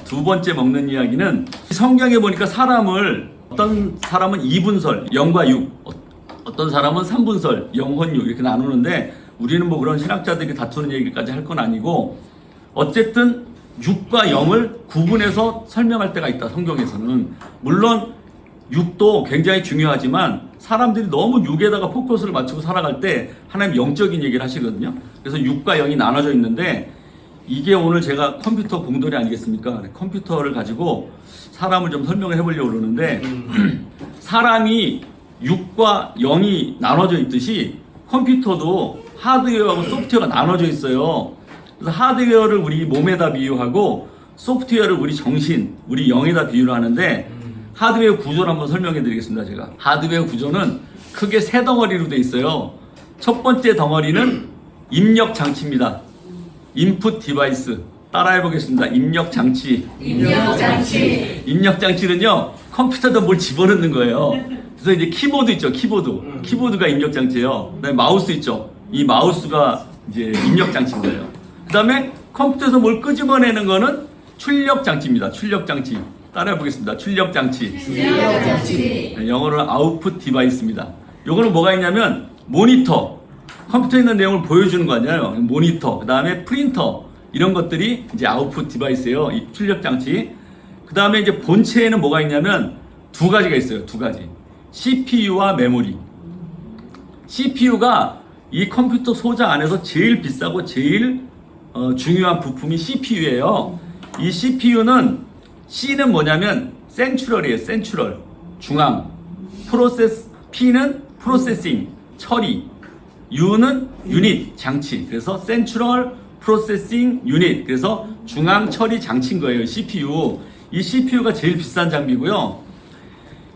두 번째 먹는 이야기는 성경에 보니까 어떤 사람은 2분설, 0과 6, 어떤 사람은 3분설, 영혼 6 이렇게 나누는데 우리는 뭐 그런 신학자들이 다투는 얘기까지 할 건 아니고 어쨌든 6과 0을 구분해서 설명할 때가 있다, 성경에서는. 물론 6도 굉장히 중요하지만 사람들이 너무 6에다가 포커스를 맞추고 살아갈 때 하나님 영적인 얘기를 하시거든요. 그래서 6과 0이 나눠져 있는데 이게 오늘 제가 컴퓨터 공돌이 아니겠습니까? 컴퓨터를 가지고 사람을 좀 설명을 해보려고 그러는데 사람이 6과 0이 나눠져 있듯이 컴퓨터도 하드웨어하고 소프트웨어가 나눠져 있어요. 그래서 하드웨어를 우리 몸에다 비유하고 소프트웨어를 우리 정신, 우리 영에다 비유를 하는데 하드웨어 구조를 한번 설명해 드리겠습니다. 제가 하드웨어 구조는 크게 세 덩어리로 돼 있어요. 첫 번째 덩어리는 입력 장치입니다. 인풋 디바이스. 따라해 보겠습니다. 입력 장치. 입력 장치는요, 컴퓨터에다 뭘 집어넣는 거예요. 그래서 이제 키보드 있죠, 키보드. 키보드가 입력 장치예요. 그다음에 마우스 있죠. 이 마우스가 이제 입력 장치인 거예요. 그다음에 컴퓨터에서 뭘 끄집어내는 거는 출력 장치입니다. 출력 장치. 따라해 보겠습니다. 출력 장치. 영어로는 아웃풋 디바이스입니다. 요거는 뭐가 있냐면 모니터. 컴퓨터에 있는 내용을 보여주는 거 아니에요. 모니터, 그 다음에 프린터, 이런 것들이 이제 아웃풋 디바이스예요. 이 출력 장치. 그 다음에 이제 본체에는 뭐가 있냐면 두 가지가 있어요. 두 가지. CPU와 메모리. CPU가 이 컴퓨터 소자 안에서 제일 비싸고 제일 중요한 부품이 CPU예요. 이 CPU는 C는 뭐냐면 센트럴이에요. 센트럴. 중앙. P는 프로세싱, 처리. U는 유닛, 장치. 그래서 센트럴 프로세싱 유닛. 그래서 중앙 처리 장치인 거예요. CPU. 이 CPU가 제일 비싼 장비고요.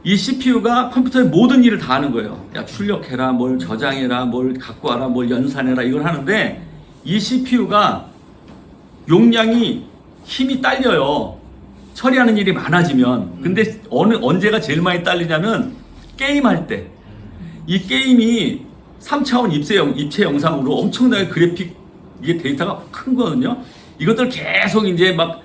이 CPU가 컴퓨터의 모든 일을 다 하는 거예요. 야, 출력해라, 뭘 저장해라, 뭘 갖고 와라, 뭘 연산해라, 이걸 하는데 이 CPU가 용량이 힘이 딸려요. 처리하는 일이 많아지면. 근데 언제가 제일 많이 딸리냐면 게임할 때. 이 게임이 3차원 입체 영상으로 엄청나게 그래픽, 이게 데이터가 큰 거거든요. 이것들 계속 이제 막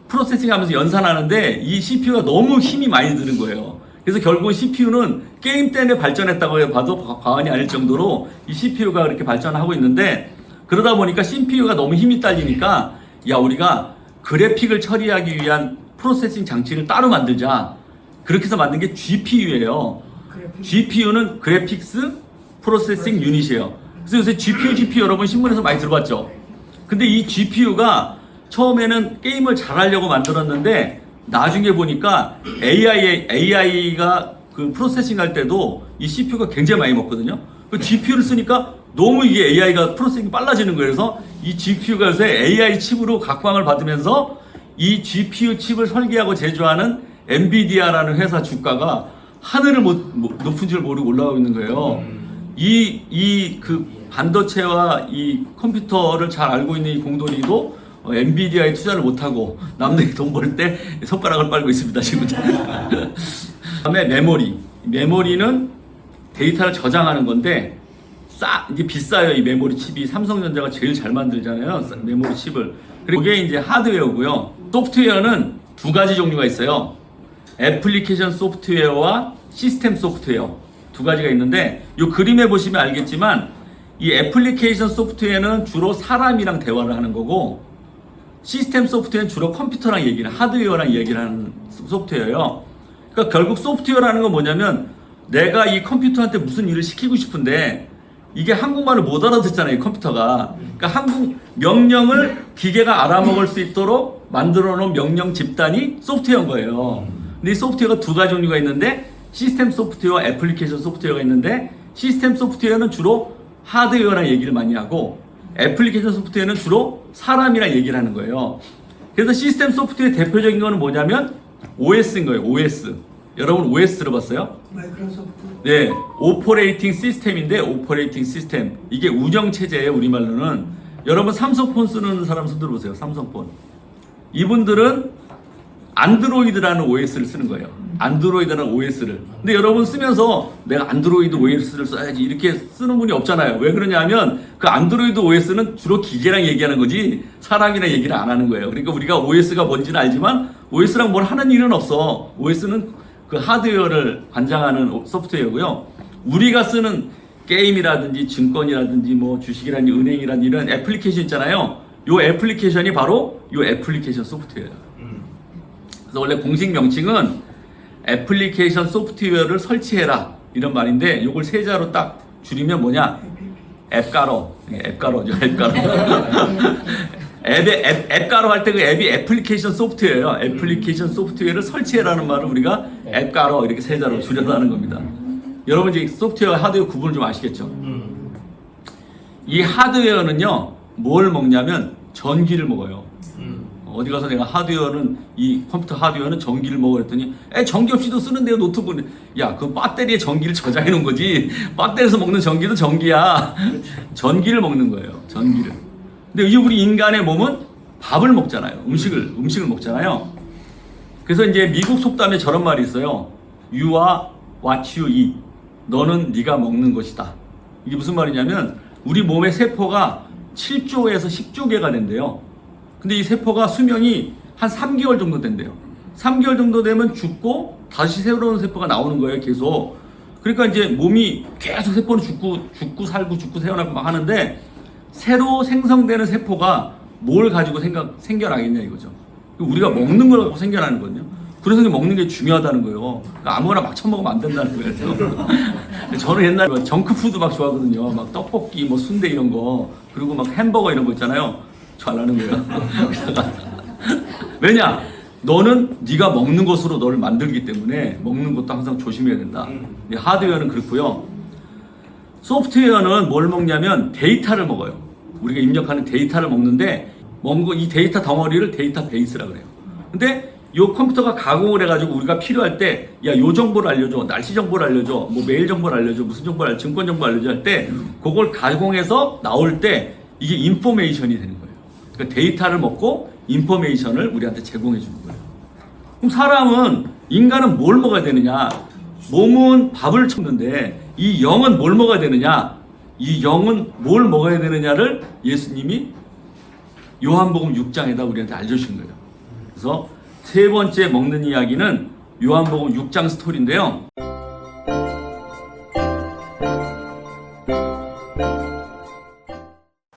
프로세싱 하면서 연산하는데 이 CPU가 너무 힘이 많이 드는 거예요. 그래서 결국 CPU는 게임 때문에 발전했다고 봐도 과언이 아닐 정도로 이 CPU가 그렇게 발전하고 있는데, 그러다 보니까 CPU가 너무 힘이 딸리니까 야, 우리가 그래픽을 처리하기 위한 프로세싱 장치를 따로 만들자. 그렇게 해서 만든 게 GPU예요. GPU는 그래픽스 프로세싱 유닛이에요. 그래서 요새 GPU 여러분 신문에서 많이 들어봤죠? 근데 이 GPU가 처음에는 게임을 잘하려고 만들었는데 나중에 보니까 AI가 그 프로세싱 할 때도 이 CPU가 굉장히 많이 먹거든요. 그 GPU를 쓰니까 너무 이게 AI가 프로세싱이 빨라지는 거예요. 그래서 이 GPU가 요새 AI 칩으로 각광을 받으면서 이 GPU 칩을 설계하고 제조하는 엔비디아라는 회사 주가가 하늘을 높은 줄 모르고 올라가고 있는 거예요. 그 반도체와 이 컴퓨터를 잘 알고 있는 이 공돌이도 엔비디아에 투자를 못하고 남들이 돈 벌 때 손가락을 빨고 있습니다, 지금. 그 다음에 메모리. 메모리는 데이터를 저장하는 건데, 이게 비싸요, 이 메모리 칩이. 삼성전자가 제일 잘 만들잖아요, 메모리 칩을. 그리고 이게 이제 하드웨어고요. 소프트웨어는 두 가지 종류가 있어요. 애플리케이션 소프트웨어와 시스템 소프트웨어. 두 가지가 있는데, 이 그림에 보시면 알겠지만, 이 애플리케이션 소프트웨어는 주로 사람이랑 대화를 하는 거고, 시스템 소프트웨어는 주로 컴퓨터랑 하드웨어랑 얘기를 하는 소프트웨어예요. 그러니까 결국 소프트웨어라는 건 뭐냐면, 내가 이 컴퓨터한테 무슨 일을 시키고 싶은데, 이게 한국말을 못 알아듣잖아요, 컴퓨터가. 그러니까 한국 명령을 기계가 알아먹을 수 있도록 만들어 놓은 명령 집단이 소프트웨어인 거예요. 근데 이 소프트웨어가 두 가지 종류가 있는데, 시스템 소프트웨어와 애플리케이션 소프트웨어가 있는데, 시스템 소프트웨어는 주로 하드웨어랑 얘기를 많이 하고, 애플리케이션 소프트웨어는 주로 사람이랑 얘기를 하는 거예요. 그래서 시스템 소프트웨어의 대표적인 거는 뭐냐면 OS인 거예요. OS. 여러분 OS 들어봤어요? 마이크로소프트. 네, 오퍼레이팅 시스템인데, 오퍼레이팅 시스템. 이게 운영체제예요, 우리말로는. 여러분 삼성폰 쓰는 사람 손 들어보세요. 삼성폰. 이분들은 안드로이드라는 OS를 쓰는 거예요. 안드로이드랑 OS를. 근데 여러분 쓰면서 내가 안드로이드 OS를 써야지 이렇게 쓰는 분이 없잖아요. 왜 그러냐면 그 안드로이드 OS는 주로 기계랑 얘기하는 거지 사람이랑 얘기를 안 하는 거예요. 그러니까 우리가 OS가 뭔지는 알지만 OS랑 뭘 하는 일은 없어. OS는 그 하드웨어를 관장하는 소프트웨어고요. 우리가 쓰는 게임이라든지 증권이라든지 뭐 주식이라든지 은행이라든지 이런 애플리케이션 있잖아요. 요 애플리케이션이 바로 요 애플리케이션 소프트웨어예요. 그래서 원래 공식 명칭은 애플리케이션 소프트웨어를 설치해라 이런 말인데 요걸 세 자로 딱 줄이면 뭐냐? 앱가로. 앱가로죠. 앱가로. 앱가로 할 때 그 앱이 애플리케이션 소프트웨어예요. 애플리케이션 소프트웨어를 설치해라는 말을 우리가 앱가로 이렇게 세 자로 줄여서 하는 겁니다. 여러분 이제 소프트웨어 하드웨어 구분을 좀 아시겠죠? 이 하드웨어는요 뭘 먹냐면 전기를 먹어요. 어디 가서 내가 하드웨어는 이 컴퓨터 하드웨어는 전기를 먹어 그랬더니 전기 없이도 쓰는데요 노트북은. 야 그 배터리에 전기를 저장해 놓은 거지 배터리에서 먹는 전기도 전기야. 전기를 먹는 거예요. 전기를. 근데 이 우리 인간의 몸은 밥을 먹잖아요. 음식을 먹잖아요. 그래서 이제 미국 속담에 저런 말이 있어요. You are what you eat. 너는 네가 먹는 것이다. 이게 무슨 말이냐면 우리 몸의 세포가 7조에서 10조 개가 된대요. 근데 이 세포가 수명이 한 3개월 정도 된대요. 3개월 정도 되면 죽고 다시 새로운 세포가 나오는 거예요, 계속. 그러니까 이제 몸이 계속 세포는 죽고 살고 생겨나고 막 하는데 새로 생성되는 세포가 뭘 가지고 생겨나겠냐 이거죠. 우리가 먹는 걸 갖고 생겨나는 거거든요. 그래서 먹는 게 중요하다는 거예요. 그러니까 아무거나 막 처먹으면 안 된다는 거예요. 저는 옛날에 정크푸드 막 좋아하거든요. 막 떡볶이, 뭐 순대 이런 거, 그리고 막 햄버거 이런 거 있잖아요. 잘하는 거예요. 왜냐? 너는 네가 먹는 것으로 너를 만들기 때문에 먹는 것도 항상 조심해야 된다. 하드웨어는 그렇고요. 소프트웨어는 뭘 먹냐면 데이터를 먹어요. 우리가 입력하는 데이터를 먹는데 이 데이터 덩어리를 데이터 베이스라 그래요. 근데 요 컴퓨터가 가공을 해가지고 우리가 필요할 때, 야, 요 정보를 알려줘, 날씨 정보를 알려줘, 뭐 메일 정보를 알려줘, 무슨 정보를 알려줘, 증권 정보 알려줘 할 때, 그걸 가공해서 나올 때 이게 인포메이션이 되는 거예요. 그러니까 데이터를 먹고 인포메이션을 우리한테 제공해 주는 거예요. 그럼 인간은 뭘 먹어야 되느냐? 몸은 밥을 먹는데 이 영은 뭘 먹어야 되느냐? 이 영은 뭘 먹어야 되느냐를 예수님이 요한복음 6장에다 우리한테 알려주신 거예요. 그래서 세 번째 먹는 이야기는 요한복음 6장 스토리인데요.